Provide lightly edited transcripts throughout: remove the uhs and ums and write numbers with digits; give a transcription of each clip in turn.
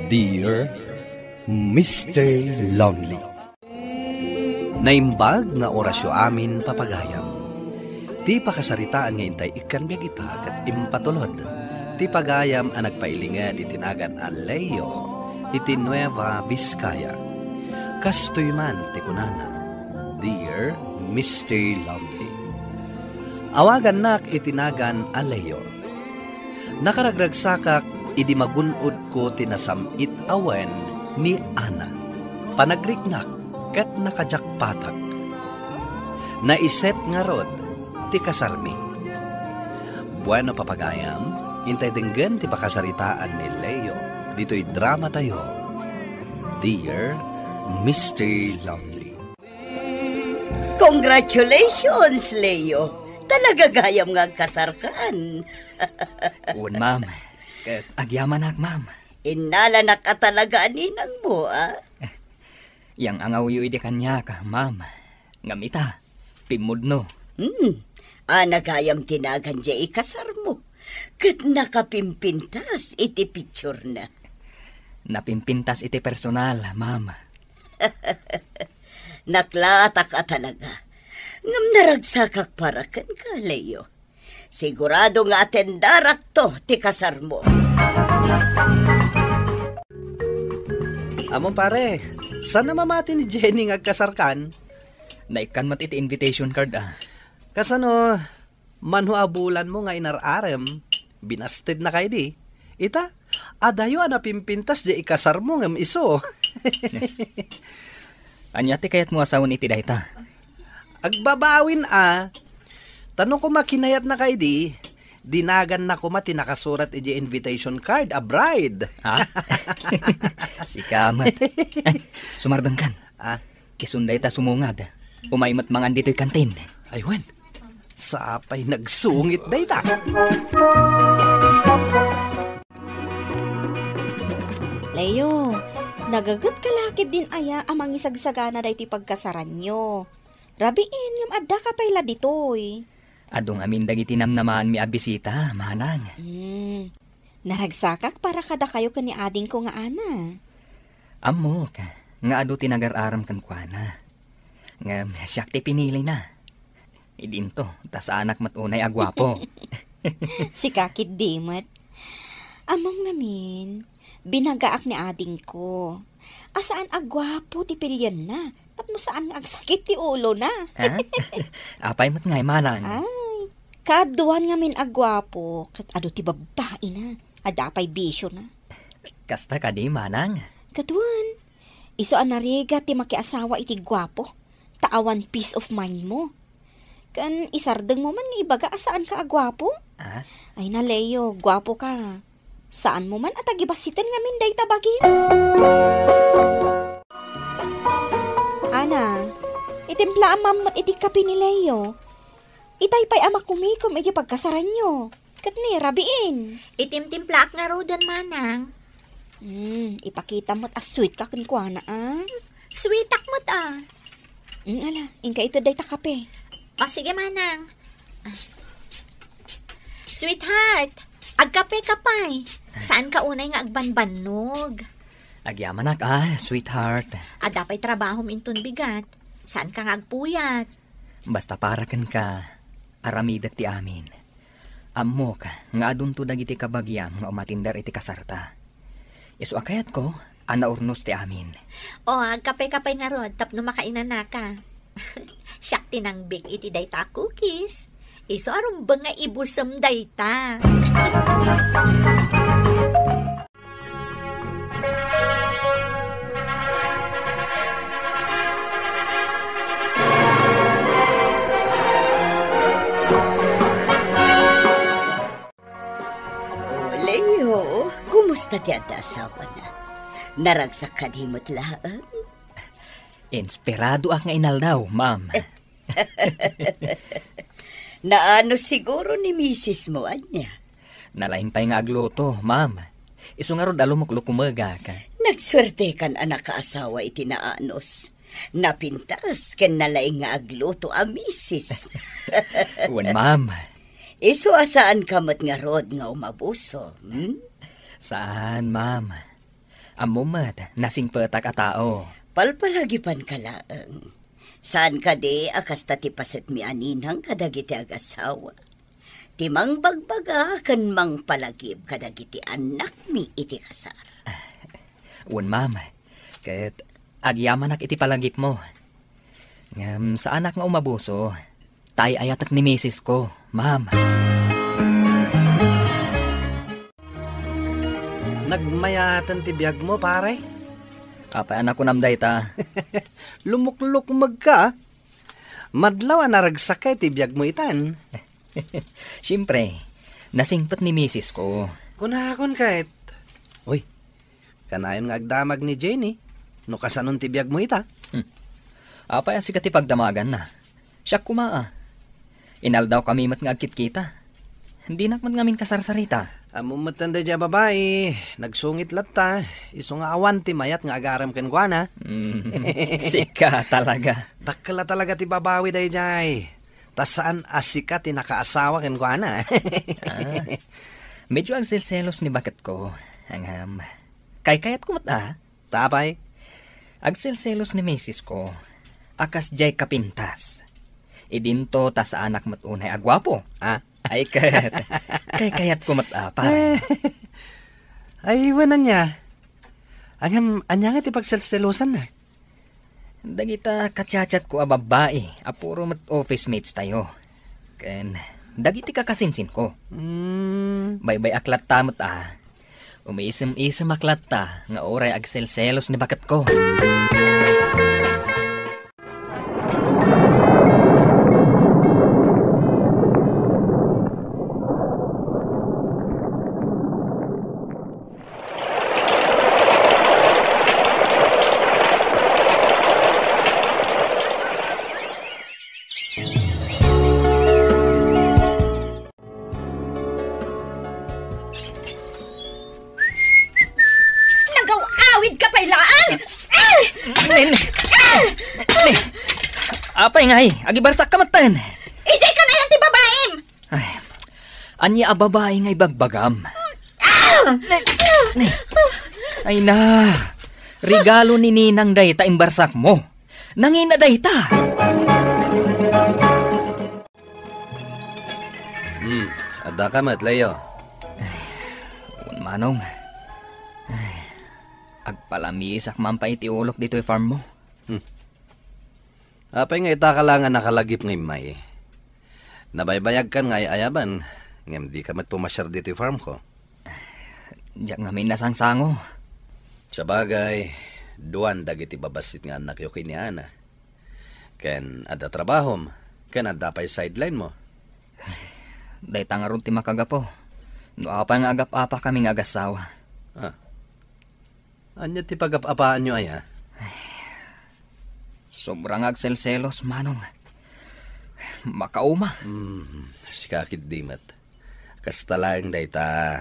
Dear Mr. Lonely, naimbag nga orasyo amin papagayam. Ti pakasaritaan nga intay ikanbiyag ita kat impatulod. Ti pagayam ang nagpailingad itinagan Aleyo iti Nueva Vizcaya. Kastoy man ti kunana, Dear Mr. Lonely. Awagan nak itinagan Aleyo. Nakaragragsakak idi magunod ko tinasamit awen ni Ana. Panagriknak kat nakajakpatak. Naisip nga rod ti kasarmi. Bueno papagayam, intay denggan ti pakasaritaan ni Leo. Dito'y drama tayo. Dear Mr. Lonely. Congratulations, Leo. Talaga gayam nga kasarkan. Uwan, ma'am. Kat agyaman ak, ma'am. Inalanak ka talaga ninang mo, ah? Yang angaw yu iti kanya ka, ma'am. Ngamita, pimudno. Anagayam tinagan dya ikasar mo. Kat nakapimpintas iti picture na. Napimpintas iti personal, ma'am. Naklata ka talaga. Ngam naragsakak para kan ka, Leo. Sigurado nga atendarak to ti kasar mo. Amon pare, saan na mamati ni Jenny ngagkasarkan? Naikan mat iti invitation card, ah. Kasano, manho abulan mo nga inararem, binasted na kay di. Ita, adayo napimpintas di ikasar mo ngam iso. Anya ti kayat mo asawon iti dayta? Agbabawin tanong ko makinayat na kay di, dinagan na ko mati nakasurat iti invitation card, a bride. Ha? Sikamat. Ay, sumardang kan. Kisunday ta sumungad. Umaymat mangan dito'y kantin. Aywan, sapay nagsungit dayta. Leo, nagagat kalakid din aya amang isagsagana dahi ti pagkasaran nyo. Rabiin yung adda ka payla ditoy. Adong amin dagiti namnamaan mi abisita, manang. Naragsakak para kada kayo kani ading ko nga ana. Amo ka, nga ado tinagar-aram kan kuana. Nga siyak ti pinili na. Idinto, tas anak matunay agwapo. Si kakit dimat. Among namin, binagaak ni ading ko. Asaan agwapo ti pilyan na. Tapno saan nga agsakit ti ulo na. Apay mo't ngay, manang. Ay, kaduan nga min agwapo. Kat ado ti babae na. Adapay bisyo na. Kasta ka di, manang. Kaduan, iso anariga ti makiasawa iti gwapo. Taawan peace of mind mo. Kan isardeng mo man nga ibaga asaan ka agwapo? Ay na, Leo, gwapo ka. Saan mo man at agibasitan nga min day tabagi? Ana, itimpla ang mamot iti kapi ni Leo. Itay pa'y ama kumikom iti pagkasaran nyo. Kat ni, rabiin. Itimtimplak nga rodan, manang. Ipakita mo't sweet ka kunkwana, Sweetak mo't, Ala, inka ito day takape. Sige, manang. Sweetheart, agkape kapay. Saan ka unay nga agbanbanog? Agyaman ak, sweetheart. Adapay trabaho minton bigat. Saan ka nga agpuyat? Basta para kan ka, aramidak ti amin. Ammo ka, nga adunto dagiti kabagyam nga umatindar iti kasarta. Isu akayat ko, anaurnos ti amin. Agkape-kapay nga rod, tapno makainan na ka. Siyak tinangbik iti dayta cookies. Isu arum ba nga ibusam dayta? Leo, kumusta ti at asawa na? Naragsak ka di mo't lahat? Inspirado ak nga inaldaw, ma'am. Naano siguro ni misis mo, anya? Nalaing pa'y nga agluto, ma'am. Isu nga rod alumuklo kumaga ka. Nagswerte kan anak kaasawa iti naanos. Napintas ken nalaing nga agluto a misis. Wan, ma'am. Isu asaan kamot nga rod nga umabuso, Saan, ma'am? Amumat, nasingpetak a tao. Palpalagipan ka laang. Saan ka di akas tati paset mi aninang kadagiti agasawa. Timang bagbaga kan mang palagib kadagiti anak mi iti kasar. Un ma'am, ket agyaman iti palagip mo. Sa anak nga umabuso, tay ayatak ni misis ko, ma'am. Nagmayatan ti biyag mo, pare? Kapay anak ko namday ta. Lumuklukmag ka. Madlaw naragsak ti biyag mo itan. Siyempre, nasingpet ni misis ko. Kunakon kahit. Uy, kanayon nga agdamag ni Jenny. No kasanon ti biyag mo ita. Apay asika ti pagdamagan na. Siya kumaa. Inal daw kami mat nga agkit kita. Hindi nakmat ngamin kasarsarita. Amo matanda dya babae, nagsungit latta. Iso nga awan ti mayat nga agaram ken kuana. Sika talaga. Dakala talaga ti babawi day jay. Tas saan asika ti nakaasawa ken kuana. Medyo agselselos ni baket ko. Ang kayat ko mat Tapay? Agselselos ni misis ko. Akas jay kapintas. Idinto ta sa anak mat unay agwapo. Ay kayat ko mat pa. Ay wanan niya. Anya nga ti pagselselosan na. Dagita katsachat ko a babae. Apuro mat office mates tayo. Ken dagiti kakasinsin ko. Baybay aklat ta mat umiisem-isem aklat ta nga oray agselselos ni bakat ko. Apay ngay, agibarsak ka matan. Ijay ka na yan ti babaem! Ay, anya a babae ngay bagbagam. Ay na, regalo ni Ninang dayta imbarsak mo. Nangina dayta. Adda ka mat, Leo. Manong, agpalamisak man pa iti ulok dito farm mo. Apay nga itakalangan nakalagip ng may. Nabaybayag kan nga ayaban. Ngam di ka mat pumasyar dito yung farm ko. Diyak nga may nasangsango. Sa bagay, duwan dagiti babasit nga anak yo kay ni Ana. Ken ada trabahom. Ken ada pa'y sideline mo. Day tangaron ti makagapo. No apa nga agap-apa kami nga agasawa. Anya ti pagap-apaan nyo ay Sobrang agselselos, manong. Makauma. Sikakit dimat. Kastalang dayta.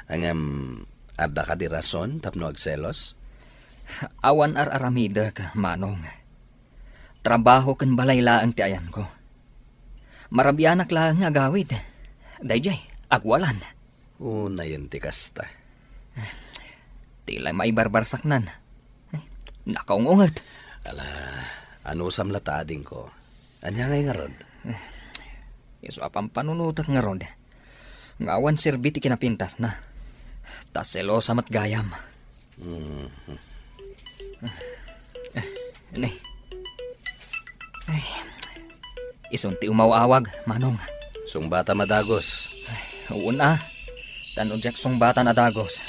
Angam, adda ka di rason tapno agselos? Awan aramida ka, manong. Trabaho kan balaylaan ti ayan ko. Marabianak lang nga gawid. Dayjay, agwalan. Una yun ti kasta. Tila may barbarsaknan. Nakaungungat. Ala, ano samlatading ko? Anya ngay nga rod? Iso apang panunutak nga rod. Ngawan sirbiti kinapintas na. Tas selosa mat gayam. Isunti umawawag, manong. Sungbata madagos. Una, tanodyak sungbata na dagos.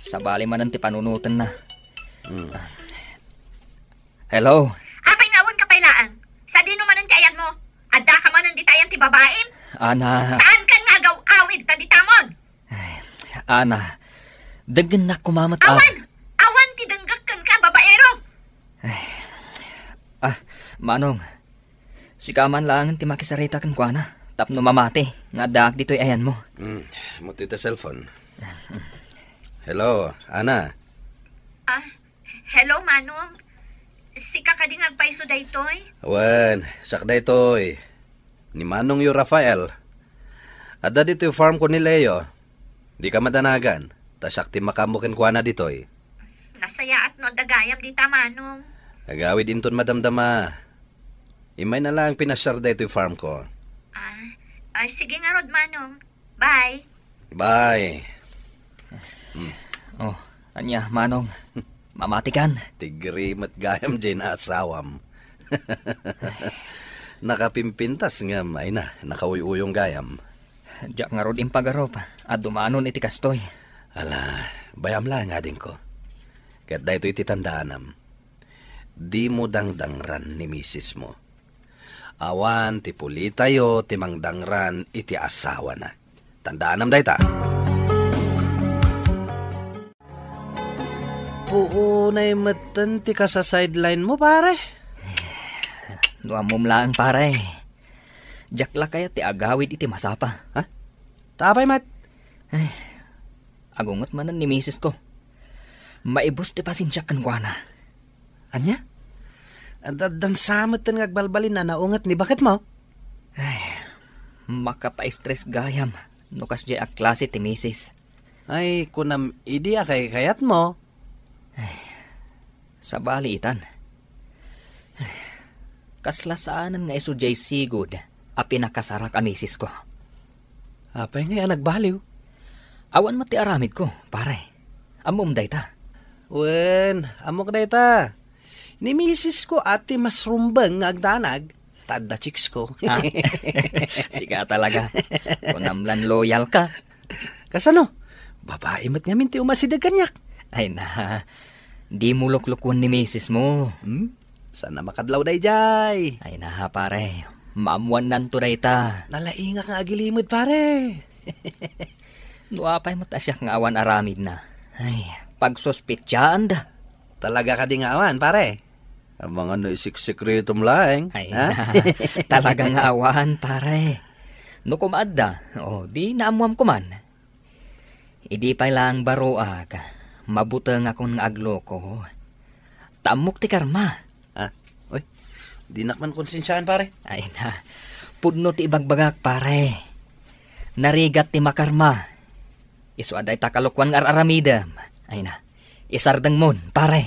Sabali man ti panunutan na. Hello? Apay ngawon ka pailaan. Sa di naman ang tiayan mo. Adda ka man ang ditayan ti babaem. Ana. Saan ka nga awid ta ditamon? Ana, dagan na kumamat Awan ti danggak kan ka babaero. Manong, si kaman lang ti makisarita kan kuana. Tapno mamati, nga daak dito'y ayan mo. Muti ta cellphone. Hello, Ana. Hello, Manong. Si kakading agpaiso daytoy? Awan, sak daytoy. Ni Manong yu Rafael. Adda dito yung farm ko ni Leo. Di ka madanagan. Tasak ti makamukin kuana ditoy. Masaya at no dagayam di Manong. Agawid inton madamdama. Imay na lang pinasarda ito yung farm ko. Ay, sige nga Rod, Manong. Bye. Bye. Oh, anya, Manong. Mamatikan. Tigrim at gayam dyan na asawam. Nakapimpintas nga may na, nakauyuyong gayam. Diyak nga Rod impagarop. At dumanon iti kastoy. Ala, bayam lang nga din ko. Kat da ito ititandaanam. Di mo dangdangran ni misis mo. Awan, ti puli tayo, ti mangdangran, iti asawa na. Tandaanam da ita. Puunay matan ti ka sa sideline mo, pare. Nuamom lang, pare. Diyak la kaya ti agawid iti masapa. Ha? Tapay, mat. Agungot manan ni misis ko. Maibos ti pasensya kan kwa na. Anya? Dan samot ten ngagbalbalin na naungat ni bakit mo? Makapa-stress gayam. Nukas di a klase ti misis. Ay, kunam idi kay kayat mo. Sa balitan. Kaslasaanan nga iso jay sigod a pinakasarak a misis ko. Apay nga nagbaliw. Awan mati aramid ko, pare. Amom dayta. Wen, amok dayta. Ni misis ko ati mas rumbang nga agdanag. Tadda chicks ko. Siga talaga. Kunamlan loyal ka. Kasano? Babae mat nga minti umasidag kanyak. Ay na, di mo luklukon ni misis mo. Sana makadlaw day jay. Ay na, pare. Maamuan nanto dayta. Nalainga nga agilimod, pare. Nuapay mo tasyak nga awan aramid na. Ay, pagsospitsyan da. Talaga ka di nga awan, pare. Ang mga naisik-sikretom laeng. Ay na, talagang awan, pare. No kumadda, di naamuam kuman. Idi pa lang baroag, mabutang akong agloko. Tamok ti karma. Uy, di nakman konsensyaan, pare. Ay na, pudno ti ibagbagak, pare. Narigat ti makarma. Isu aday takalukwan nga aramidam. Ay na, isardang mon, pare.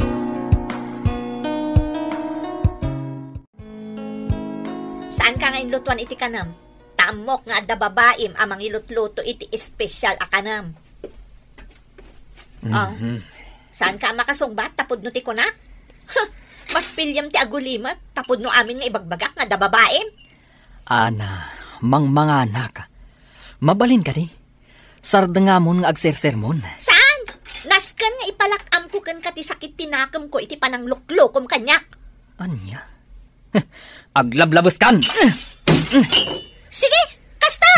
Saan ka nga inlutuan iti kanam? Tamok nga adda babaim amang ilutluto iti espesyal a kanam. Saan ka makasungbat tapod no ti kunak? Mas pilyam ti agulimat tapod no amin nga ibagbagak nga adda babaim. Ana, mangmanganak. Mabalin ka di. Sardangamon nga agsersermon. Saan? Naskan nga ipalakam ko kan kati sakit tinakam ko iti panangluklokom kanyak. Anya? Aglablabos kan! Sige, kasta!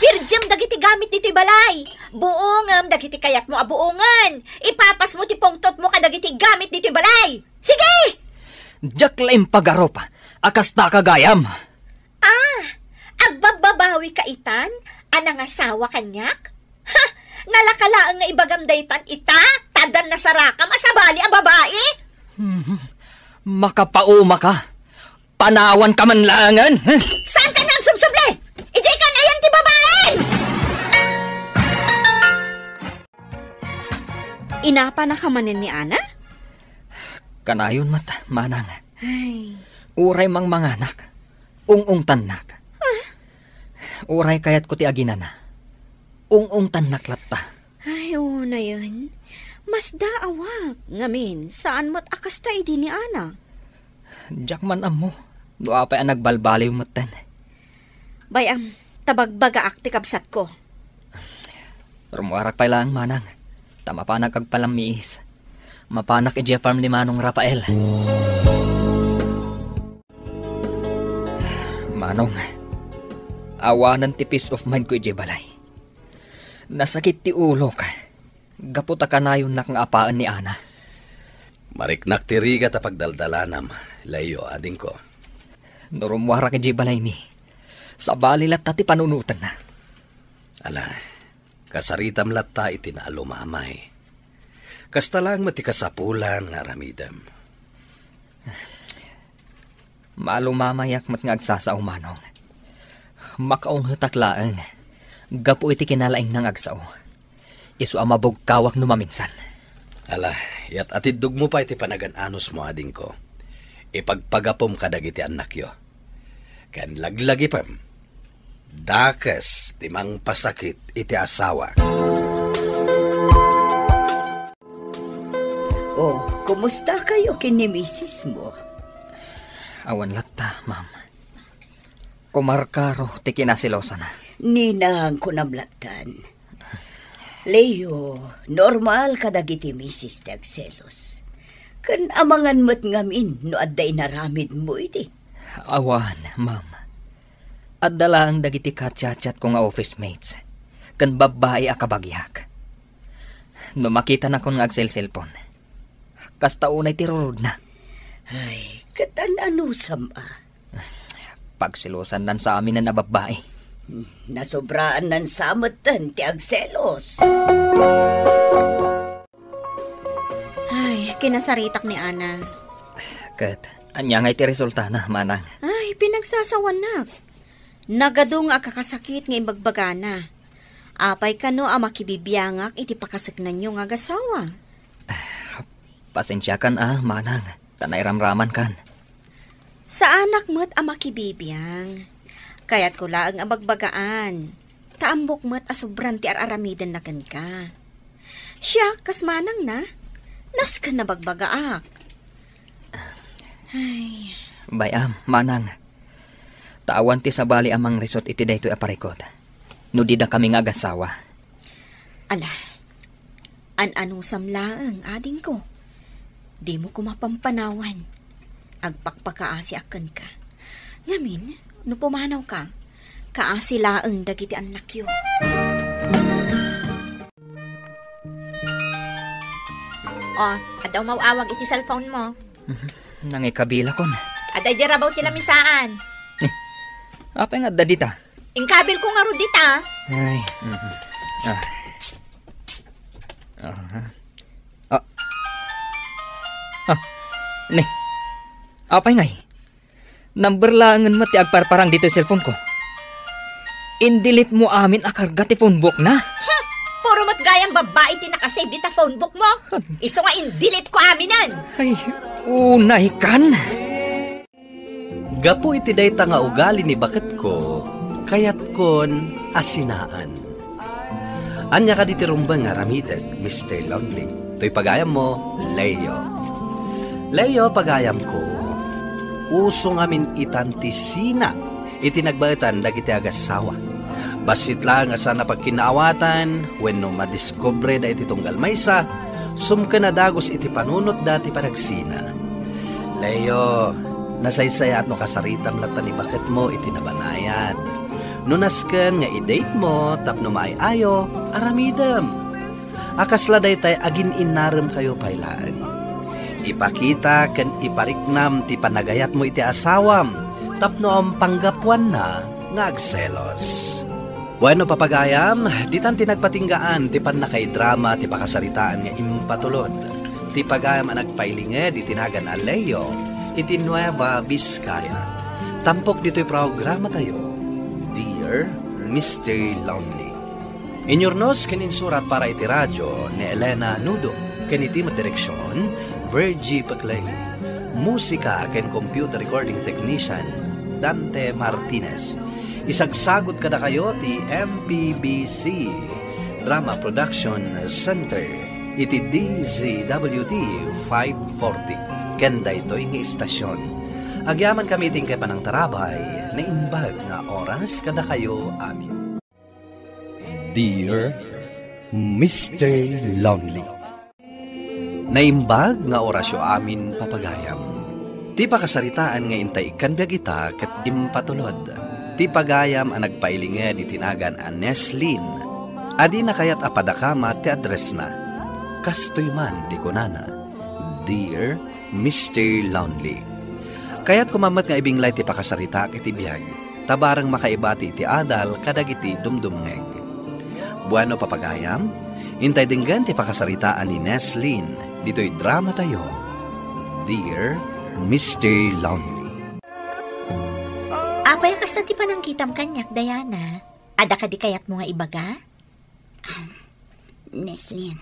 Pirjam dagiti gamit dito balay. Buongam dagiti kayat mo abuongan. Ipapas mo ti pongtot mo kadagiti gamit dito balay. Sige! Diyak laim pagaropa. Akasta kagayam. Agbababawi ka itan? Anang asawa kanyak? Ha! Nalakalaang nga ibagam daytan ita? Tadan na sarakam asabali a babae? Makapauma ka. Panawan ka man langan. Saan ka nga agsubsuble? Ijay ka na yan ti babae! Inapa na ka manin ni Ana? Kanayon mata, manang. Ay, Uray mang manganak. Ung tanak. Uray kayat ko ti aginana. Ung tanak latta. ay, oo na yun. Mas daawak. Ngamin, saan mo't akasta idi ni Ana? Diyak man amo. Duapay ang nagbalbaliw matan. Bayam, tabagbaga akti kabsat ko. Rumuarak pa lang, manang. Tama pa nagkagpalamiis. Mapanak i Farm ni Manong Rafael. Manong, awanan ti peace of mind ko i balay. Nasakit ti ulo ka. Gaputa ka na yun nga apaan ni Ana. Mariknak tiriga ta pagdaldalanam. Layo, ading ko. Norumwara ka balay mi. Sa balilat tati panunutan na. Ala, kasaritam latta itinaalumamay. Kasta lang matikasapulan nga ramidam. Malumamayak mat nga agsasaw manong. Makaong hataklaan. Gapu iti kinalaing nang agsaw. Isu amabog kawak no maminsan. Ala, yat atidug mo pa iti panagan-anos mo ading ko. Ipagpagapom kadag iti anak yo. Kan laglagi pam. Dakas timang pasakit iti asawa. Oh, kumusta kayo kini misis mo? Awan latta, ma'am. Kumarkaro, ti kinasilosa na. Ninang kunamlatan. Leo, normal kadagiti misis ti agselos. Kan amangan mo't ngamin no adday naramid mo iti. Awan, ma'am. At dala ang dagiti kachat-chat ko nga office mates. Kan babae akabagyak. No makita na ko nga agsel-cellphone. Kasta unay tirurod na. Ay, katan-anusam Pagsilosan nan sa amin na babae. Nasobraan nan samatan ti agselos. Ay, kinasaritak ni Ana. Kat, anya nga iti resulta na, manang. Ay, pinagsasawan na. Nagadong akakasakit nga imbagbagana. Apay kano makibibiyangak iti pakasaknan nyo nga gasawa. Pasensya kan manang. Tanay ramraman kan. Sa anak mo't makibibiyang. Kaya't ko laang abagbagaan. Taambok mo't asubran ti araramidan na kan ka. Siya, kas manang na. Nas ka na bagbagaak. Ay. Bayam, manang. Taawan ti sabali amang resort iti daytoy aparikot. No di da kami nga agasawa. Ala, an-anusam laang ading ko. Di mo kumapampanawan. Agpakpakaasi akan ka. Ngamin, no pumanaw ka, kaasi laang dagiti anak yo. Oh, adaw mawawag iti cellphone mo. Nangikabila kon. Aday jarabaw ti lamisaan. Apa nga da dita? Ingkabil ko nga rudita. Ay. Ne. Apay ngay. Number langan mo ti agparparang dito yung cellphone ko. Indilit mo amin akarga ti phone book na. Puro mat gayang babae ti nakasave dita phone book mo. Iso nga indilit ko aminan. Ay, unay kan. Gapu iti dayta nga ugali ni bakit ko, kayat kon asinaan. Anya ka diti rumbang nga ramitek, Mr. Longley. To'y pagayam mo, Leo. Leo, pagayam ko, uso ngamin itantisina, itinagbaitan dagiti agasawa. Basit lang asa na pagkinaawatan, when no madiscobre da iti tunggal maysa, sumka na dagos iti panunot dati panagsina. Leo, nasaysaya at no kasaritam lata ni bakit mo itinabanayad. Nunasken nga i-date mo, tapno maayayo, aramidam. Akasla daytay agin inarem kayo pailaan. Ipakita ken ipariknam ti panagayat mo iti asawam, tapno ang panggapuan na nga agselos. Bueno papagayam, ditan tinagpatinggaan ti panakay-drama ti pakasaritaan nga impatulod. Ti pagayam ang nagpailinge di tinagan a Leo, iti Nueva Vizcaya. Tampok dito'y programa tayo, Dear Mr. Lonely. Inyornos kaninsurat para iti radyo ni Elena Nudo, kaniti direksyon, Virgie Paclay. Musika ken computer recording technician, Dante Martinez. Isagsagot kada kayo ti MPBC Drama Production Center, iti DZWT 540. Kenda ito'y nga istasyon. Agyaman kami ting kay panang tarabay na imbag na oras kada kayo amin. Dear Mr. Lonely, naimbag nga orasyo amin papagayam. Ti pakasaritaan nga intay kanbiag ita ket impatulod. Ti pagayam ang nagpailinge di tinagan a Neslin. Adi na kayat apadakama ti address na. Kastoy man di kunana. Dear Mr. Lonely, kaya't kumamat nga ibinglay ti pakasarita iti biyag. Tabarang makaibati ti adal kadagiti dumdumngeg. Bueno papagayam, intay dinggan ti pakasaritaan ni Neslin. Dito'y drama tayo, Dear Mr. Lonely. Apay kasta ti panangkitam kanyak, Diana. Ada ka di kayat mo nga ibaga? Neslin.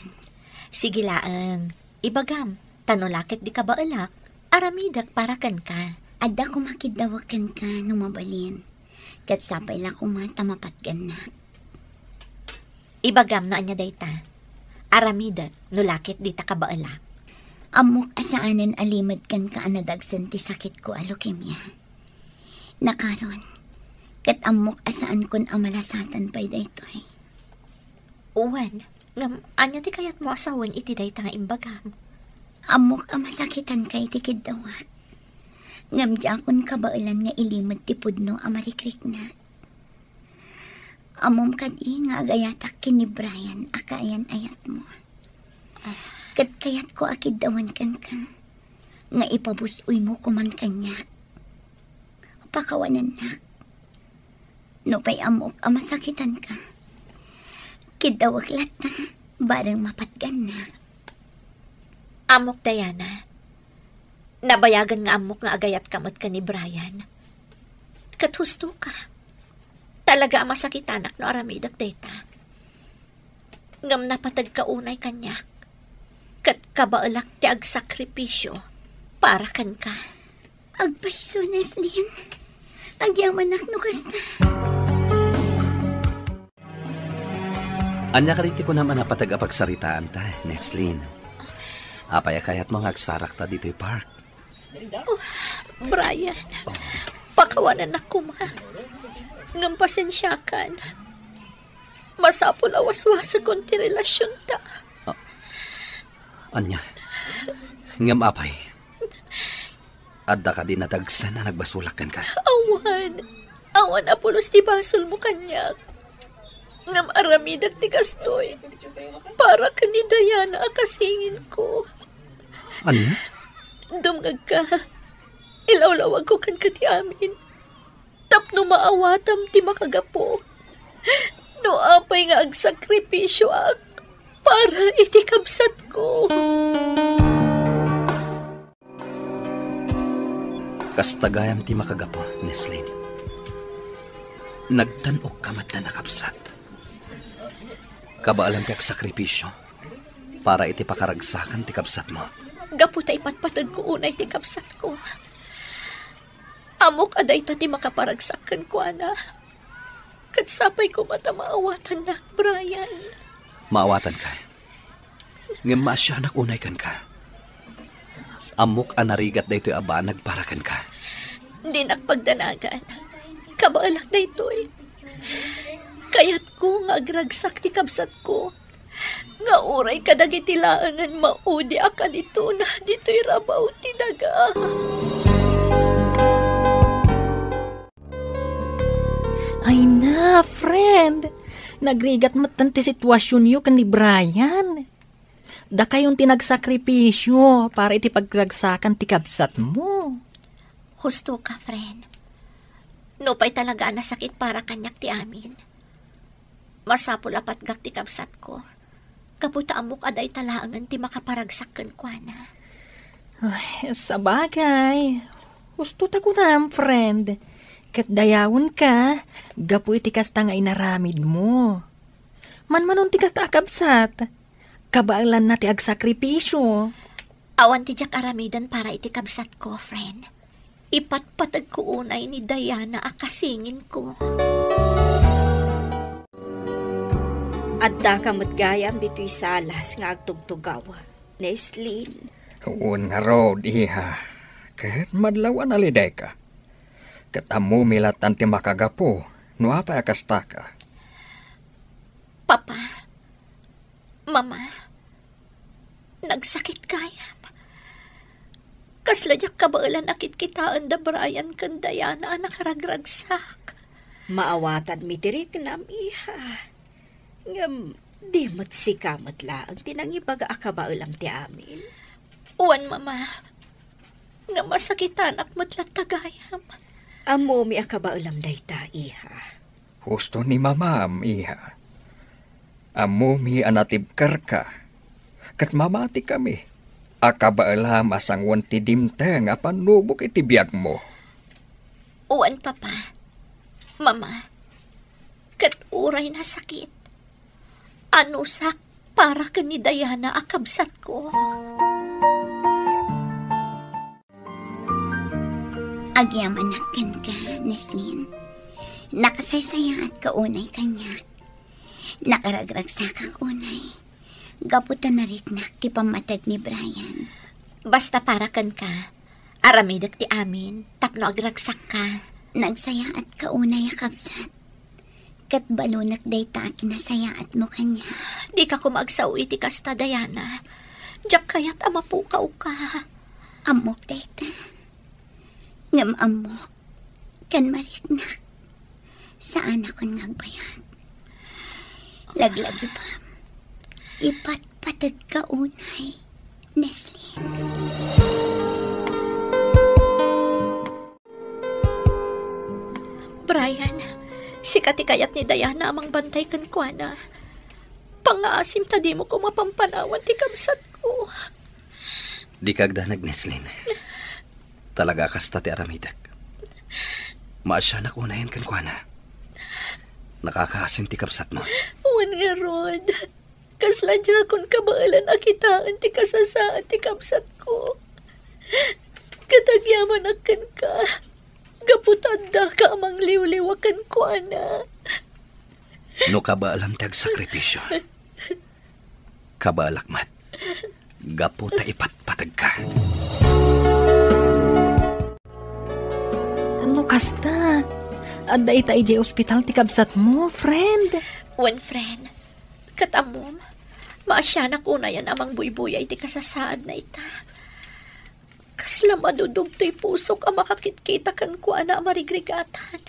Sige laang. Ibagam, tanolakit di ka ba alak? Aramidak para kan ka. Adda ko makidawakan ka numabalin. Kat sapay lang kumata mapatgan na. Ibagam na anya dayta. Aramidak, nulakit di ta ka ba alak? Amok asaanan alimad kan ka anadagsan ti sakit ko a leukemia. Nakaron, kat amok asaan kon amalasatan pa'y daytoy. Uwan, ngam anya ti kayat mo asawan iti dayta nga imbagam. Amok amasakitan kay ti kidawat. Ngam di akon kabailan nga ilimad ti pudno amarikrik na. Amom kadi nga agayatak kini Brian akayan ayat mo. Kat kayat ko akidawan kan ka. Nga ipabusoy mo kuman kanyak. Pakawanan na. No pa'y amok amasakitan ka. Kidawag lat na. Barang mapatgan na. Amok, Diana. Nabayagan nga amok nga agayat kamot ka ni Brian. Kat husto ka. Talaga masakitanak no aramidak data. Ngam napatag kaunay kanyak. Kat kabaalak ti agsakripisyo para kan ka. Agpaiso, Neslin. Agyamanak no kasta. Anya kariti ko naman napatag apagsaritaan ta, Neslin. Apaya kayat mga agsarak ta dito'y park. Oh, Brian, pakawanan ako ma. Ngam pasensyakan. Masapol awas-wasa konti relasyon ta. Anya, ngam apay. Adda ka din natagsan na nagbasulakan ka. Awan apulos ti basol mo kanyak. Ngam aramidak ti kastoy. Para ka ni Diana akasingin ko. Anya? Dumgag ka. Ilawlawag ko kan ka ti amin. Tapno maawatam ti makagapo. No apay nga agsakripisyo ak. Para iti kabsat ko. Kastagayam ti makagapo, Neslin. Nagtanok kamat na nakabsat. Kabaalam ti agsakripisyo para iti pakaragsakan ti kabsat mo. Gaputa ipatpatag ko unay ti kabsat ko. Amok aday ta ti makaparagsakan ko, ana. Katsapay ko mata maawatan na, Brian. Maawatan ka. Ngem masyanak unay kan ka. Amok anarigat daytoy aba nagparakan ka. Di nakpagdanagan. Kabaalak daytoy. Kayat ko nga agragsak ti kabsat ko. Nga oray kadagitilaangan maudi akan ito na dito'y rabaw ti daga. Ay na, friend. Nagrigat mo tanti sitwasyon yu kan ni Brian. Da kayong tinagsakripisyo para iti pagragsakan ti kabsat mo. Husto ka, friend. No pa'y talaga nasakit para kanyak ti amin. Masapul apat gak ti kabsat ko. Kaputa amok aday talaangan ti makaparagsakan ko na. Ay, sabagay. Husto ta ko na, friend. Kat dayawon ka, gapu iti kasta nga inaramid mo. Manmanon ti kasta akabsat. Kabaalan na ti agsakripisyo. Awan ti jak aramidan para iti kabsat ko, friend. Ipatpatag ko unay ni Diana akasingin ko. Adda kamot gayam bito'y salas nga agtugtugawa. Neslin. Uun nga road, iha. Kahit madlawan aliday ka. Katamu milatan ti makagapo, no apa akasta ka. Papa, Mama, nagsakit kayam. Kasladyak kabaalan akit kitaan da Brian kan Diana nakaragragsak. Maawatan mitirik nam iha. Ngam, di mo't si kamot laang tinangibaga akabaulam ti amin. Uwan, Mama, nga masakitan ak matlat tagayam. Amo mi akabaulam dayta, iha. Husto ni mamam, iha. Amo mi anatibkar ka. Kat mamati kami. Akabaalam asangwan ti dimteng apan nubok iti biyag mo. Uwan, Papa, Mama, kat uray na sakit. Ano sak para ka ni Diana akabsat ko? Agyamanakan ka, Neslin. Nakasaysaya at kaunay kanyak. Nakaragragsa ka unay. Gaputan na riknak ti pamatag ni Brian. Basta parakan ka. Aramidak ti amin. Tapno agragsak ka. Nagsaya at kaunay akabsat. Kat balunak day ta kinasaya at mo kanya. Di ka kumagsaw iti kasta, Diana. Diyak kaya't amapukaw ka. Amok day ta. Ngam amok. Kan mariknak. Saan ako ngagbayad? Laglagi pa. Ipatpatag ka unay, Neslin. Brian, si katikayat ni Diana amang bantay kan kuana. Pangaasim ta di mo ko mapampanawan ti kamsat ko. Di kagdanag, Neslin. Talaga kasta ti aramidak. Maasya na kunayan kan kuana. Nakakaasim ti kapsat mo. Uwan nga, Rod. Kasla dyan kabaalan akitaan ti kasasaan ti kapsat ko. Katagyaman akan ka. Gaputanda ka amang liwliwakan ko, ana. No kabaalam ti agsakripisyo. Kabaalakmat. Gaputa ipatpatag ka. Ano kasta? Adda ita iji ospital ti kabsat mo, friend. Wen, friend. Katamom. Maasya na ko na yan amang buybuyay ti kasasaad na ita. Kasla madudog to'y pusok ang makakitkita kan ko na marigrigatan.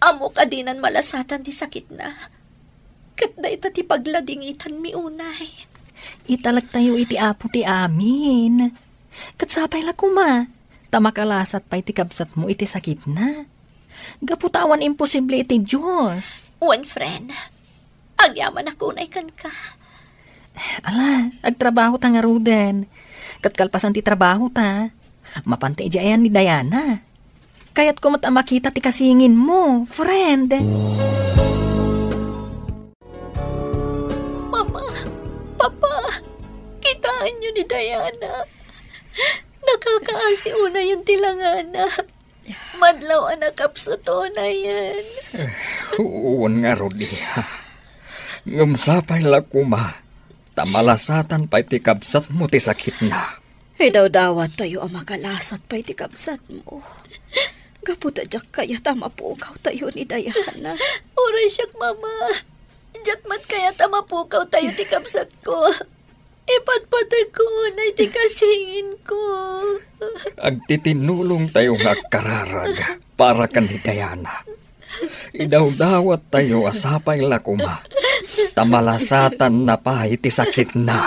Amo kadinan malasatan ti sakit na. Kat na ita ti pagladingitan mi unay. Italag tayo iti apo ti amin. Katsapay la kuma. Tamakalasat pa'y ti kabsat mo iti sakit na. Gaputawan imposible iti Diyos. Wen, friend. Agyaman ako na ikan ka. Ala, agtrabaho ta nga ruden. Katkalpasan ti trabaho ta. Mapante ijayan ni Diana. Kaya't kumat makita ti kasingin mo, friend. Mama, Papa, kitaan niyo ni Diana. Nakakaasi una yung tilangana. Madlaw anak kapsuto na yan. Uwan nga, Rudy. Ngumsapay la kuma. Tamalasatan pa'y ti kabsat mo ti sakit na. Daw-dawat tayo ang makalasat pa'y ti kabsat mo. Gaputa jak kaya tamapukaw tayo ni Diana. Oray siyak, Mama. Jak mat kaya tamapukaw tayo ti kabsat ko. Ipatpatag ko na iti kasingin ko. Agtitinulong tayo nga kararag para kan ni Diana. Idaw-dawat tayo asapay lakuma. Tamalasatan na pa iti sakit na.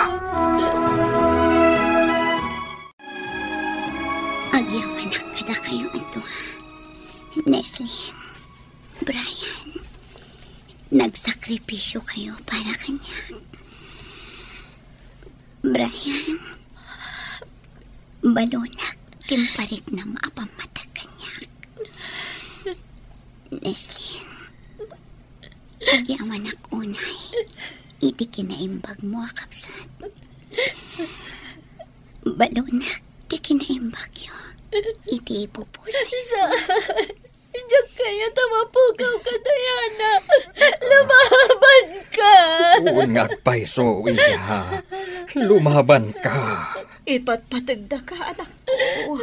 Agyawanak kada kayo ato. Neslin, Brian, nagsakripisyo kayo para kanya. Brian, balunak, timparik na maapamatag kanya. Neslin, agyawanak unay, iti kinaimbag mo akapsat. Balunak, ti kinaimbag yun, iti ipupusay. Diyak kaya tamapukaw ka, Diana. Lumaban ka. Ungagpay so, iya. Lumaban ka. Ipatpatagda ka, anak ko.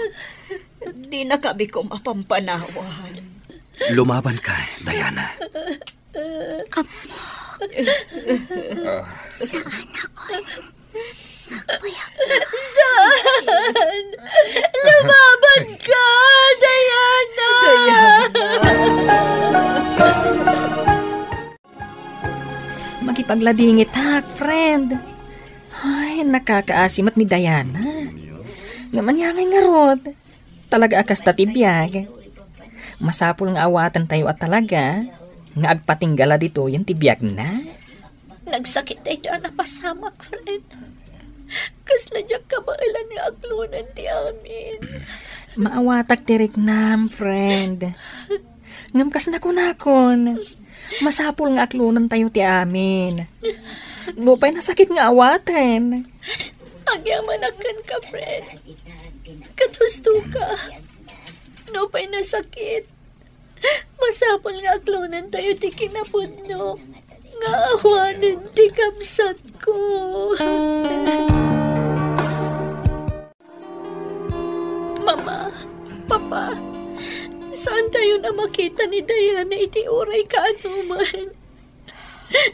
Di na kami ko mapampanawan. Lumaban ka, Diana. Saan ako? Nagpayak. Saan? Lumaban ka, Diana. Magipagladingit hak, friend. Ay, nakakaasimat ni Diana. Naman yangay nga rod. Talaga akas tatibiyag. Masapul nga awatan tayo at talaga. Nga agpatinggala dito yung tibiyag na. Nagsakit na ito ang napasamak, friend. Kasla dyan kabailan ni aglunan ti amin. Maawatak tirik nam, friend. Ngam kas nakon. Masapul nga aklunan tayo ti amin. Lupay na sakit nga awatan. Agyamanakan ka, friend. Katusto ka. No pa'y nasakit. Masapol nga aklonan tayo ti kinapudno. Nga awanan ti kamsat ko. Mama, Papa, saan tayo na makita ni Diana iti oray kaanuman?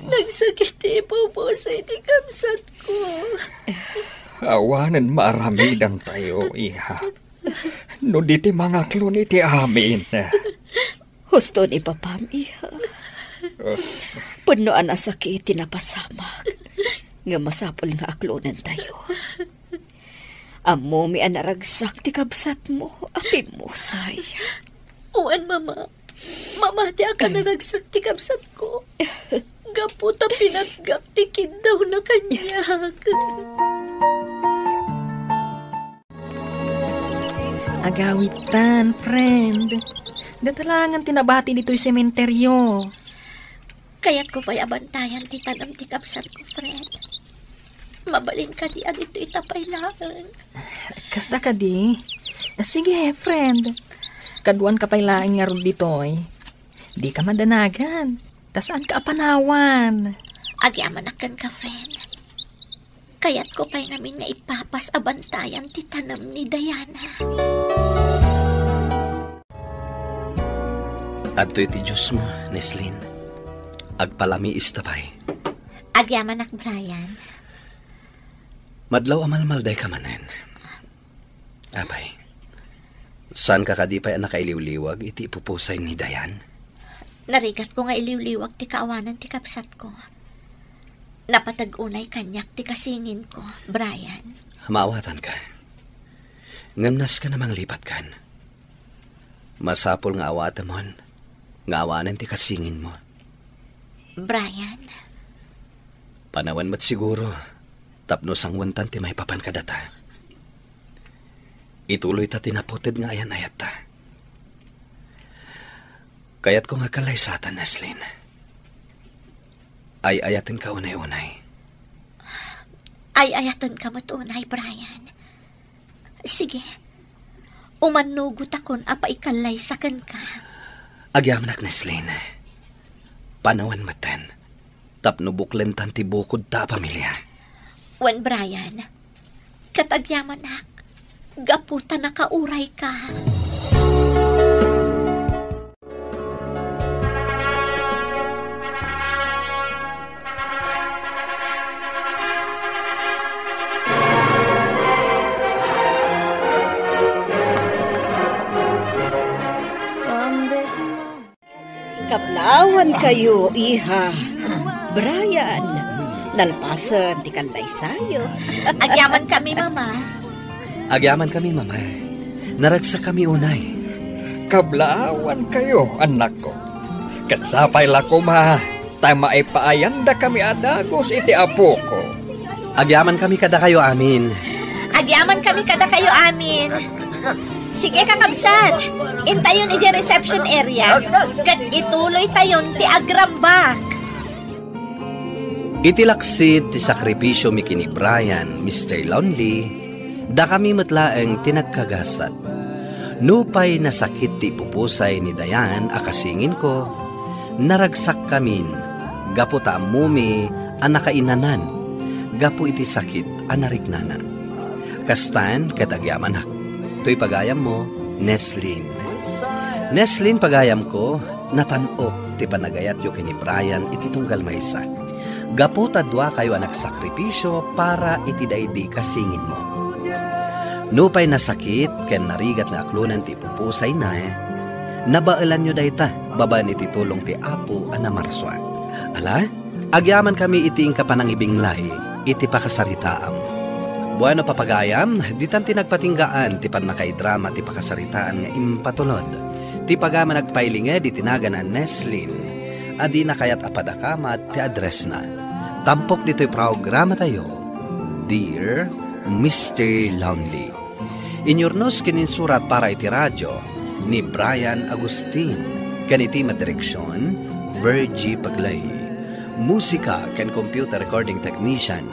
Nagsakit ti po sa iti kamsat ko. Awanan maaramidan tayo, iha. No di ti mga klon iti amin. Husto ni Papam, iha. Punoan ang sakit tinapasamak. Nga masapol nga aklonan tayo. Amo mi anaragsak ti kabsat mo, apim mo, say. Uwan, Mama. Mama, ti ka naragsak ti kabsat ko. Gaputa pinaggap ti kindaw na kanyak. Agawitan, friend. Datalangan tinabati dito'y sementeryo. Kaya't ko pa'y abantayan ti tanam ti kapsat ko, friend. Mabalin ka di adito itapay laang. Kasda ka di? Sige, friend. Kaduan ka pa'y laang nga ron dito'y. Di ka madanagan. Tasaan ka apanawan? Agyamanakan ka, friend. Kaya't ko pa'y namin nga ipapas abantayan ti tanam ni Diana. Adto iti Diyos mo, Neslin. Agpalami istapay. Agyamanak, Brian. Madlaw amalmalday ka manen. Apay, saan ka kadipay ang nakailiwliwag iti ipupusay ni Dayan? Narigat ko nga iliwliwag ti kaawanan ti kapsat ko. Napatag-unay kanyak ti kasingin ko, Brian. Maawatan ka. Ngamnas ka namang lipat kan. Masapol nga awatan mo, nga awanan ti kasingin mo. Brian. Panawan mat siguro, tapno sangwantan ti may papan kadata. Ituloy ta tinaputid nga ayan-ayat ta. Kaya't ko nga kalaysatan, Neslin. Ay-ayatin ka unay-unay. Ay-ayatan ka matunay, Brian. Sige. Umanugot akon apa ikalaysakan ka. Agyamanak, Neslin. Panawan matan. Tapno buklentan ti bukod ta pamilya. Wan, Brian. Katagyamanak. Gaputa na kauray ka. Kablawan kayo, iha. Brian, nalpasan ti kalaysayo. Agyaman kami, Mama. Agyaman kami, Mama. Naragsa kami unay. Kablawan kayo, anak ko. Katsapay lako ma. Tama ay paayanda kami adagos iti apo ko. Agyaman kami kada kayo amin. Agyaman kami kada kayo amin. Sige, kakabsat. Intayon iti reception area. Kat ituloy tayon ti agrambak. Itilaksit ti sakripisyo mi kini Brian, Mr. Lonely, da kami matlaeng tinagkagasat. Nupay nasakit ti pupusay ni Dayan akasingin ko, naragsak kamin, gapu ta amumi anakainanan, gapu iti sakit anarignana. Kastan katagyaman hak. To'y pagayam mo, Neslin. Neslin, pagayam ko, natanok ti panagayat yo kini Brian iti tunggal maysa. Gaputa dwa kayo anak sakripisyo para iti daydi kasingin mo. Nupay nasakit, ken narigat na aklunan ti pupusay na nabaalan nyo dayta, baban iti tulong ti apo anamarswa. Ala, agyaman kami iti ingka panangibinglay, iti pakasaritaam. Bueno papagayam, ditan ti nagpatinggaan ti panakaidrama ti pakasaritaan nga impatulod. Ti pagama nagpailinge di tinaganan Neslin. Adi na kayat apadakamat ti address na. Tampok dito'y programa tayo. Dear Mr. Lonely. Inyornos kininsurat para iti radyo ni Brian Agustin. Kaniti madireksyon, Virgie Paglay. Musika ken computer recording technician,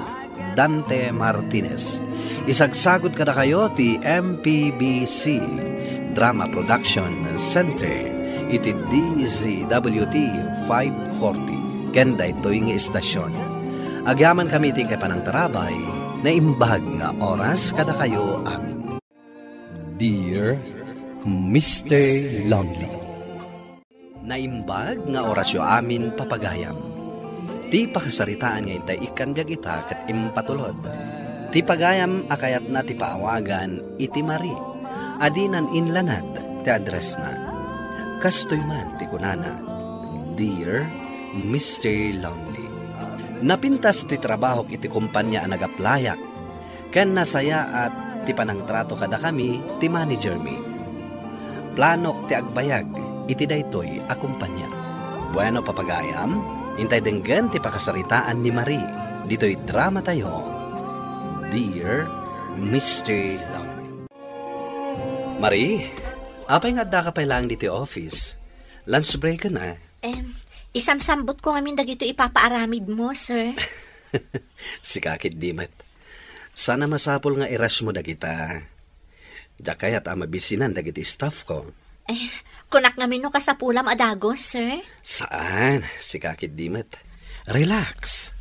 Dante Martinez. Isagsagot kada kayo ti MPBC Drama Production Center iti DZWT 540 ken daytoy nga istasyon. Agyaman kami iti kay panangtarabay na imbag nga oras kada kayo amin. Dear Mr. Lonely, naimbag nga orasyo amin papagayam. Ti pakasaritaan nga itay ikanbyag ita kat impatulod. Ti pagayam akayat na ti paawagan iti Mari. Adinan inlanad ti address na. Kastoy man ti kunana. Dear Mr. Lonely, napintas ti trabaho iti kumpanya ang nagaplayak. Ken nasaya at ti panangtrato kada kami ti manager mi. Planok ti agbayag iti daytoy a kumpanya. Bueno papagayam, intay denggan ti pakasaritaan ni Marie. Dito'y drama tayo. Dear Mr. Lonely. Marie, apay nga da ka pa lang dito office. Lunch break ka na. Isamsambot ko ngamin dagito ipapaaramid mo, sir. Si Kakit Dimet. Sana masapol nga iras mo dagita. Jakayat amabisinan dagiti staff ko. Kunak ngamin no kasapulam adagos, sir. Saan? Si Kakit Dimet. Relax.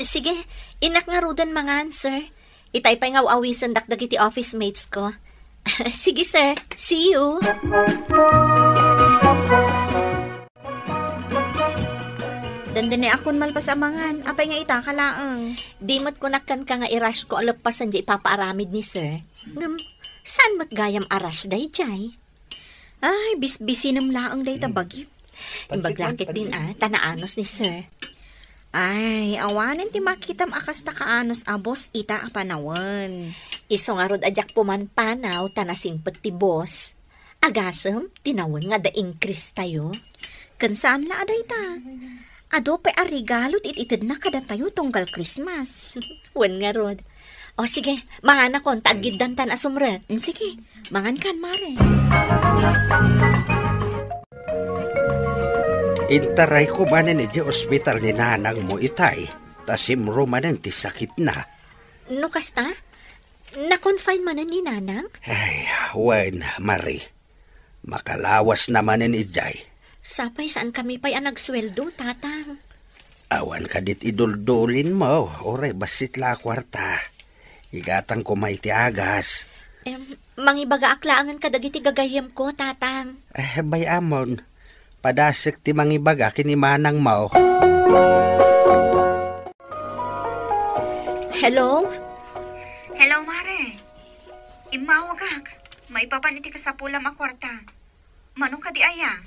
Sige. Inak nga rudan mangan, sir. Itay pa nga awisan dagiti office mates ko. Sige, sir. See you. Dandane akon malpasamangan. Apay nga itakalaang. Dimot ko nakan ka nga irush ko alapasan di ipapaaramid ni sir. Saan mat gayam arash day jay? Ay, bisbisinam laang day tabagi. Imbaglakit din tanaanos ni sir. Ay, awanin ti makitam akas ta kaanos abos ita a panawan. Iso nga rod adyak pumanpanaw tanasingpet ti boss. Agasem, tinawon nga daing Chris tayo. Kansaan la aday ta? Ado pa arigalot ititid na kada tayo tunggal Christmas. Wen nga rod. O sige, mahana kon tagiddan tan asumre. Sige, mangan kan mare. Intaray ko manen iti ospital ni nanang mo itay. Tasimro manen ti sakit na. No kasta? Na-confine manen ni nanang? Ay, wen, Marie. Makalawas na manen ijay. Sapay saan kami pa'y nagsweldo, tatang? Awan ka dit iduldulin mo. Oray, basit la kwarta. Igatang ko may tiagas. Mangibaga aklaangan ka dagiti gagayem ko, tatang. Bayamon. Padasik ti mangibaga kini manang mo. Hello? Hello, Mare. Imawagak. Maipapaniti ka sa pulam a kwarta. Manong ka di aya?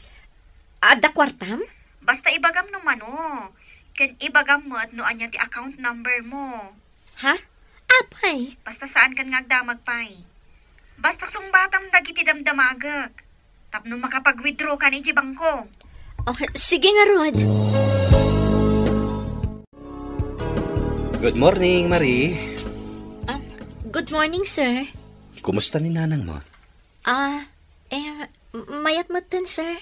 Ada kwartam? Basta ibagam no mano. Ken ibagam mo at noan niya ti account number mo. Ha? Apay? Basta saan kan ngagdamag pay. Basta sungbatam dagiti damdamagak. Tapno makapag-withdraw ka ni bangko. Okay, sige nga, Rod. Good morning, Marie. Good morning, sir. Kumusta ni nanang mo? Mayat mo dun, sir.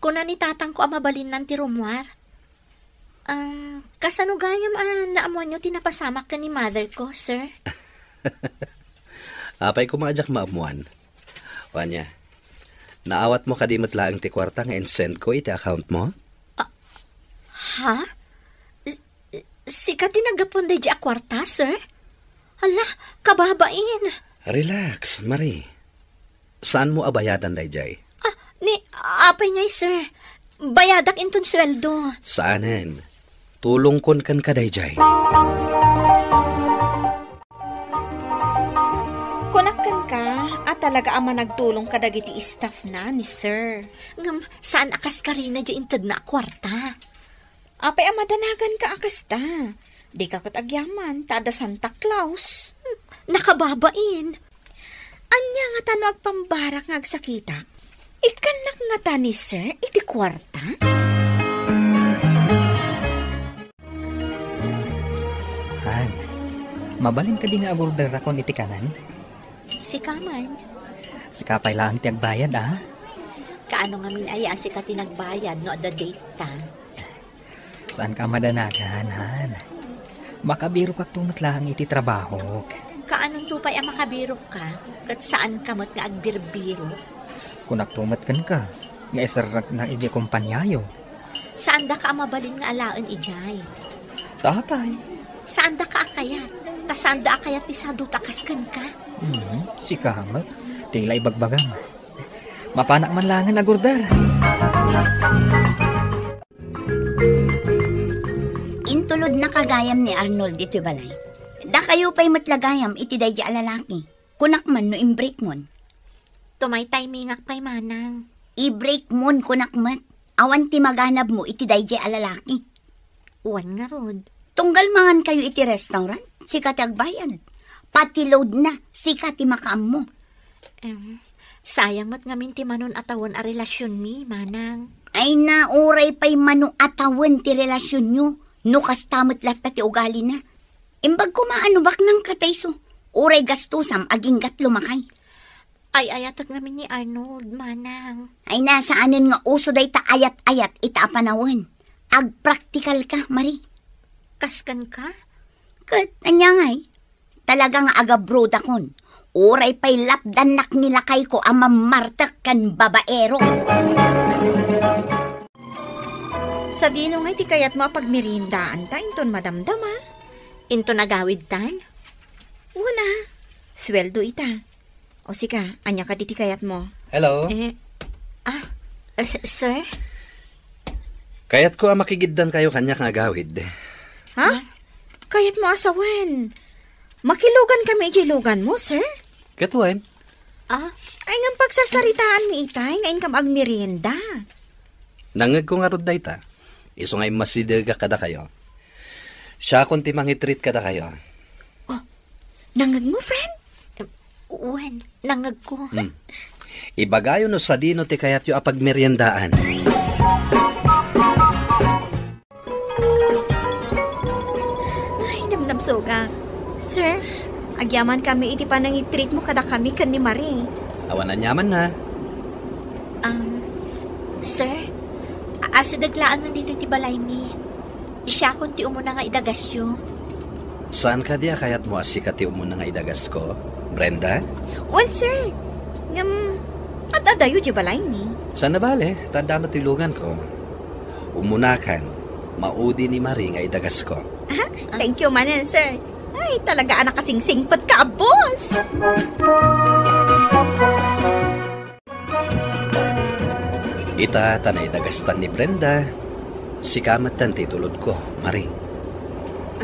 Kuna ni tatang ko amabalin ng tirumwar. Kasanugayam naamon nyo tinapasamak ka ni mother ko, sir. Apay ko maadyak maamuan. Wanya, naawat mo kadimot laang ti kwarta nga send ko iti account mo? Ha? Sika tinagapon day di a kwarta, sir? Hala, kababain. Relax, Marie. Saan mo abayadan day jay? Apay ngay, sir. Bayadak inton sweldo. Saanen? Tulong kon kan ka day jay. Kunakkan ka at talaga ama nagtulong ka dagiti staff na ni sir. Ngam, saan akas ka rin na di intad na kwarta? Apay amadanagan ka akas ta. Di ka katagyaman, tada Santa Claus. Nakababain. Anya nga tano agpambarak nga agsakitak. Ikanak nga ta ni sir, iti kwarta? Han, mabalin ka di nga agorder akon iti kanan? Si Kaman. Si kapay lang ti agbayad, Kaano nga min aya si ka tinagbayad no the date ta? Saan ka madanagan, Han? Makabiro ka tunat lang iti trabaho. Kaanong tupay ang makabiro ka? Kat saan ka mo't nga agbirbiro? Kunak pumat ka. Nga isarak na iji kumpanyayo. Saan da ka mabalin nga alaan ijay? Tapay. Saan da ka akayat? Saan da akayat ti sado takaskan ka? Si kamat. Tila ibagbagang. Mapanak man langan agurdar. Intulod na kagayam ni Arnold dito balay. Da kayo pa'y matlagayam iti day di alalaki. Kunak man no imbreak mon. Tumay timingak pa'y manang. I-break mon kunak mat. Awan ti maganab mo iti day di alalaki. Uwan nga rod. Tunggal mangan kayo iti restaurant. Sika ti agbayad. Pati load na. Sika ti makaam mo. Sayang mat ngamin ti manon atawan a relasyon mi, manang. Ay nauray pa'y mano atawan ti relasyon nyo. No kastamot latta ti ugali na. Imbag kumaanubak ng katayso. Uray gastusam aging gatlo makay. Ay ayatot ngamin ni Arnold, manang. Ay nasaanin nga uso day ta ayat-ayat ita apanawan. Agpraktikal ka, Marie. Kaskan ka? Kat, anya ngay. Talaga nga agabroad akon. Uray pa'y lapdanak nilakay ko ang mamartak kan babaero. Sa dino nga iti kayat mo pagmirindaan ta, inton madamdama. Into nagawid tan? Wala. Sweldo ita. O sika, anya ka diti kayat mo. Hello? Sir? Kayat ko makigiddan kayo kanya kang agawid. Ha? Kayat mo asawan. Makilugan kami ijilugan mo, sir? Katuan? Ay ngam pagsasaritaan mi itay, ngayon kam agmerienda. Nangag ko nga rod da ita. Iso nga masidaga kada kayo. Siya kung timangitreat kada kayo. Oh, nangag mo, friend? Uwan, nangag ko. Ibagayo no sa dino ti kayat yu apagmeriendaan. Ay, nabnabsoga. Sir, agyaman kami iti pa nang i-treat mo kada kami kan ni Marie. Awan na nyaman na. Sir, asidaglaan nga dito ti balay mi. Siya kung ti umuna nga idagasyo. Saan ka diya kayat mo asika ti umuna nga idagas ko? Brenda? Wan, sir. At adayo di balay mi. Saan na bale? Tanda matilugan ko. Umunakan, maudi ni Marie nga idagas ko. Thank you, manan, sir. Ay, talaga anak kasing singpot ka, boss. Ita, tanay dagastan ni Brenda. Sikamat tan titulod ko, Marie.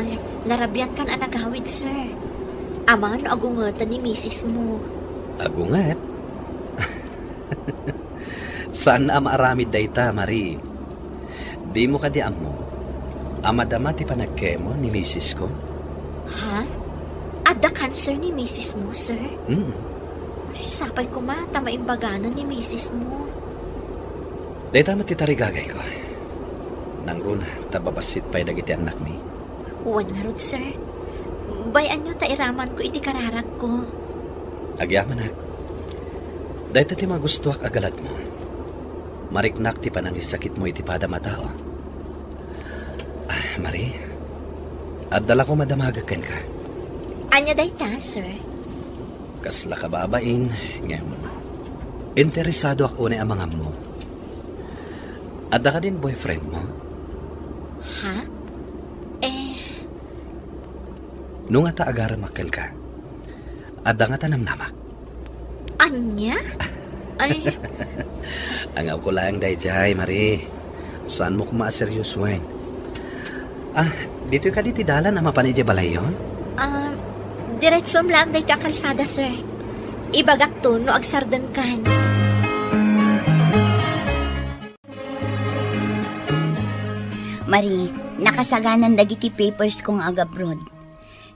Ay, narabyan kan anagawid, sir. Aman, agungatan ni misis mo. Agungat? Saan na maaramid dayta, Marie? Di mo kadiam mo. Amadama ti panagkemo ni misis ko. Ha? Ada cancer ni misis mo, sir? Ay, sapay ko tamayimbaganan ni misis mo. Dayta matitarigagay ko. Nang runa, tababasit pa'y dagiti anak mi. Uwan nga rod, sir. Bayan nyo tairaman ko iti kararag ko. Agyamanak. Dahil ti magustuak agalat mo. Mariknak ti panangisakit mo iti pada matao. Marie, adala ko madamagakan ka. Anya dayta, sir? Kasla ka babain, ngem. Interesado ako na amangam mo. Adda ka din boyfriend mo? Ha? Nung ata agaramakan ka, adda nga tanamnamak. Anya? Ay. Angaw ko lang dayjay, Marie. Saan mo kumaaseryosuin? Dito ka diti dalan na mapanidya balay yun? Diretso lang dayta kalsada, sir. Ibagak to no agsardan kan. Marie, nakasaganan dagiti papers kong agabroad.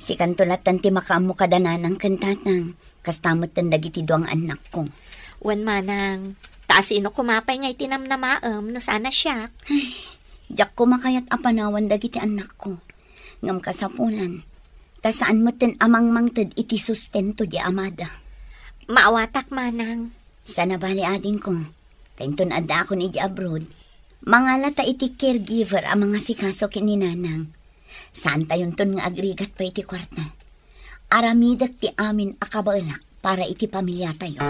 Si kantulatan ti makaamo kadananang kantatang kastamot tan dagiti duang anak ko. Wan manang, taas ino kumapay nga itinamnamaam no sana siya. Ay, jak ko makayat apanawan dagiti anak ko. Ngam kasapulan, ta saan mo ten amang mangted iti sustento di amada. Maawatak manang. Sana bali ading ko, kainton adda ako ni di abroad. Mangalata iti caregiver ang mga sikaso kininanang. Saan tayon ton nga agrigat pa iti kwarta? Aramidak ti amin akabalak para iti pamilya tayo.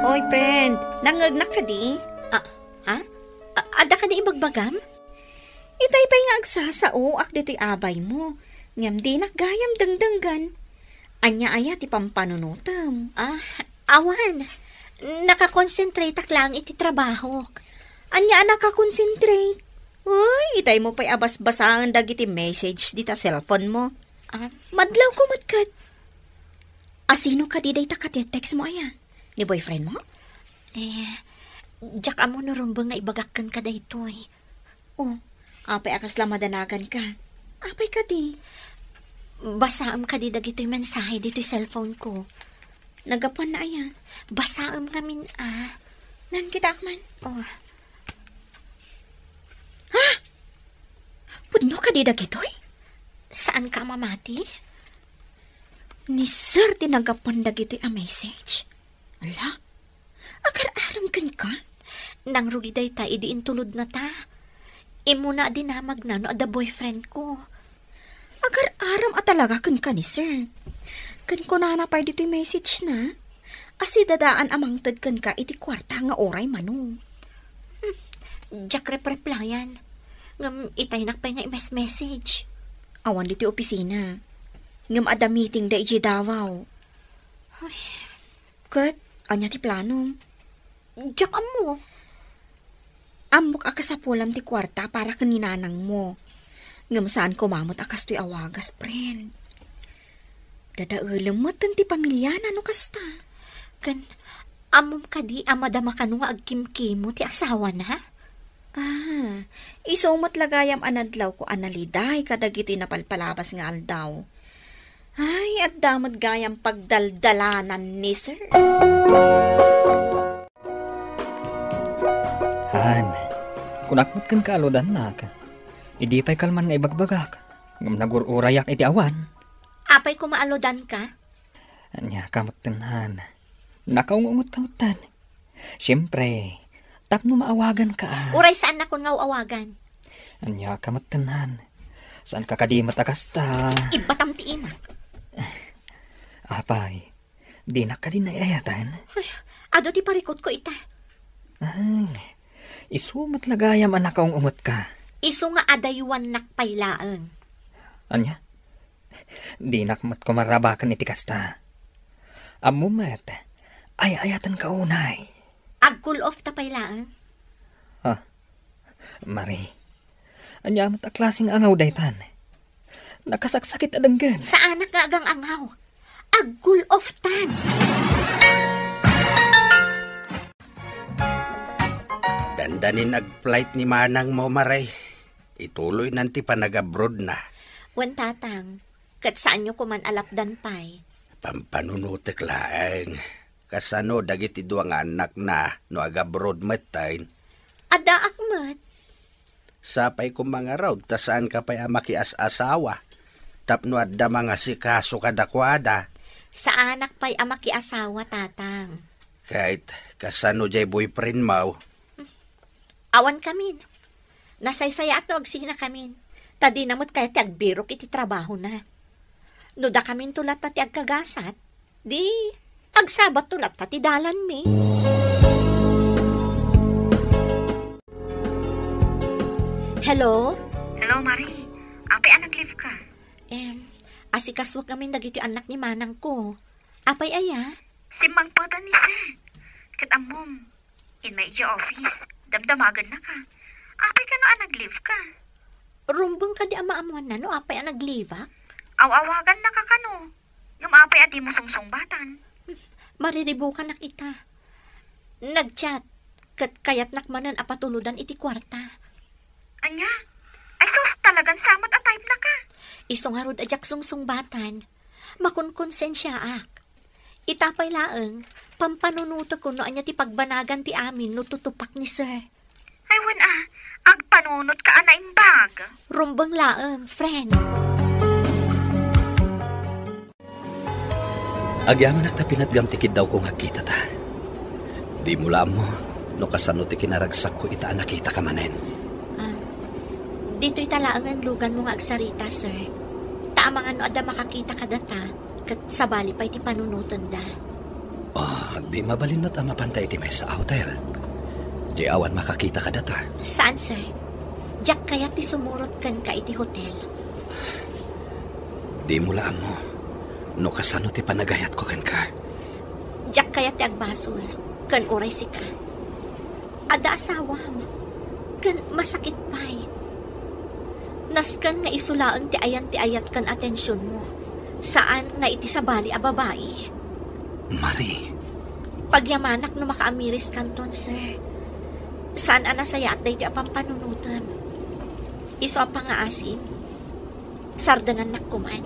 Oy, friend, nangagnak ka di? Ha? Ada ka di ibagbagam? Itay pa'y nga agsasao, ak dito'y abay mo. Ngam di nakgayam dangdanggan. Anya-aya ti pampanunutam. Awan. Nakakonsentrate ak lang iti trabaho. Anya nakakonsentrate? Uy, itay mo pa'y abas-basangan dagiti message di ta cellphone mo. Madlaw ko matkat. Asino ka di day text mo aya? Ni boyfriend mo? Diyak amo narumbang nga ibagakkan ka daytoy. Apay akas lang madanagan ka. Apay ka di. Basaam ka di dagito'y mensahe dito'y cellphone ko. Nagapan na aya. Basaam namin Nan kita akman. Ha? Pudno ka di dagito'y? Saan ka mamati? Ni sir tinagapan dagito'y a message. Ala? Akar-aram kan ka? Nang rugi day ta, idiin tulod na ta. Imo na din na magnano ada boyfriend ko. Agar-aram at talaga kan ka ni sir. Kan ko na napay dito yung message na. Asi dadaan amang tad kan ka iti kwarta nga oray mano. Jack replayan. Ngam itay nakpay nga message. Awan dito opisina. Ngam ada meeting da iji Davao. Kat, anya ti plano? Jack amo. Amok akas sa pulam ti kwarta para kaninanang mo. Ngam saan kumamot akas to'y awagas, friend. Dadaulam mo ti pamilya na no kasta. Kan, amom ka di amadama ka nung agkim-kimo ti asawa na? Isumot lagayam anadlaw ko analiday kadagiti napalpalabas nga aldaw. Ay, at damod gayam pagdaldalanan ni sir. Han, kunakot kan kaalodan na ka. Idi pa'y kalman nga ibagbagak. Ngam nagururayak iti awan. Apay kumaalodan ka? Anya, kamutan, Han. Nakaungungot kamutan. Siyempre, tapno maawagan ka. Uray saan na kun nga awagan? Anya, kamutan, Han. Saan ka kadimat akasta? Ibatam ti imak. Apay, di na ka din ayayatan. Ado ti parikot ko ita. Isumat lagayam anak kaong umot ka. Isu nga adayuan nakpailaan. Anya? Di nakmat ko marabakan iti kasta. Amumat, ayayatan ka unay. Ag-cool off ta pailaan? Mari, anya mat aklasing angaw daytan. Nakasaksakit adanggan. Saan nga agang angaw? Ag-cool off tan. Dandanin ag-flight ni manang mo, Maray. Ituloy nanti pa nag-abroad na. Wan tatang, kat saan nyo kuman alapdan pa'y? Pampanunutik laeng. Kasano dagiti duwang anak na no ag-abroad matain. Ada akmat. Sapay kong mga raw, tasaan ka pa'y amakias-asawa. Tapno adda mga sikaso kadakwada. Sa anak pa'y amakiasawa, tatang. Kahit kasano jay boyfriend mo. Awan kamin. Nasaysaya ato agsina kamin. Tadi namot kaya ti agbirok iti trabaho na. Nuda kamin tulat na ti agkagasat. Di, agsabat tulat na ti dalan mi. Hello? Hello, Marie. Apay anak live ka? Asikaswag namin dagiti anak ni manang ko. Apay aya? Si Mang Pata ni Sir. Katamom, in my office, damdamagan na ka. Apay ka no anag-live ka? Rumbong ka di ama-amuan na no, apay anag-live ha? Awawagan na ka kano. Yung apay adi mo sungsongbatan. Mariribukan na kita. Nag-chat, kayat nakmanan apatuludan iti kwarta. Anya? Ay sus, talagang samat at type na ka. Isong harod ajak sungsongbatan. Makunkonsensya ak. Itapay laeng, pampanunuto ko no anya ti pagbanagan ti amin no tutupak ni sir. Ay wan agpanunot ka anaing bag. Rumbang laeng, friend. Agyaman na pinatgamtikid daw kong hakita ta. Di mula mo, no kasano ti kinaragsak ko ita nakita ka manen. Dito'y talaangan lugan mo nga agsarita, sir. Taamang ano ada makakita ka data, kat sabali pa'y ti panunutan da. Di mabalin mo't mapantay iti may sa hotel. Di awan makakita ka data. Saan, sir? Diyak kaya ti sumurot kan ka iti hotel. Di mulaan mo. No kasano ti panagayat ko kan ka. Diyak kaya ti agbasol. Kan oray si ka. Ada asawa mo. Kan masakit pa'y. Naskan nga isulaan ti ayat kan atensyon mo. Saan nga iti sabali a babae? Marie. Pagyamanak no makaamiris kanton, sir. Saan anasaya at dahi apang panunutan? Iso ang pangaasin. Sardangan na kuman.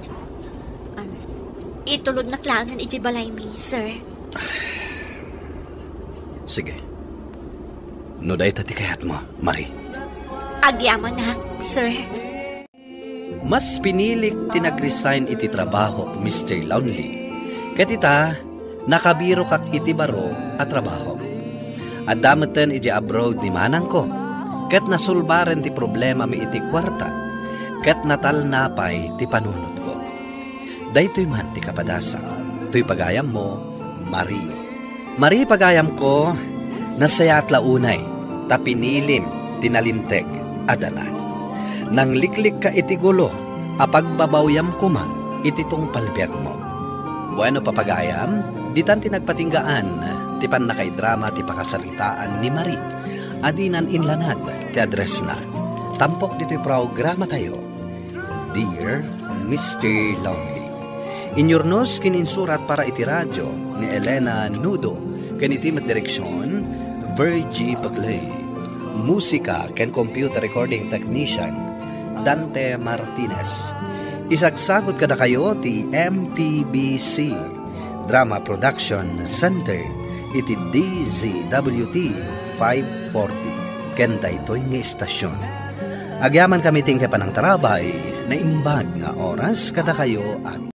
Itulod na klangan iti balay mi, sir. Sige. No dahi tati kayat mo, Marie. Agyaman na, sir. Mas pinilik tinag-resign iti trabaho, Mr. Lonely. Katita, nakabiro kak iti baro at trabaho. At damatan iti abroad ni manang ko. Kat nasulbaren ti problema mi iti kwarta. Kat natal napay ti panunot ko. Daytoy man ti kapadasak. To'y pagayam mo, Marie. Marie pagayam ko, nasayat launay, tapinilim, tinalinteg, adana. Nang liklik ka iti gulo, apagbabawyam ko man, iti tong palbiag mo. Bueno papagayam, ditan tinagpatinggaan, ti pan nakaidrama ti pakasalitaan ni Marie. Adinan inlanad, ti address na. Tampok dito'y programa tayo. Dear Mr. Lonely. Inyornos kininsurat para iti radyo ni Elena Nudo, kanitimat direksyon, Virgie Paglay. Musika ken computer recording technician, Dante Martinez. Isagsagot kada kayo ti MPBC Drama Production Center iti DZWT 540 ken daytoy nga istasyon. Agyaman kami ting panang tarabay na imbag nga oras kada kayo amin.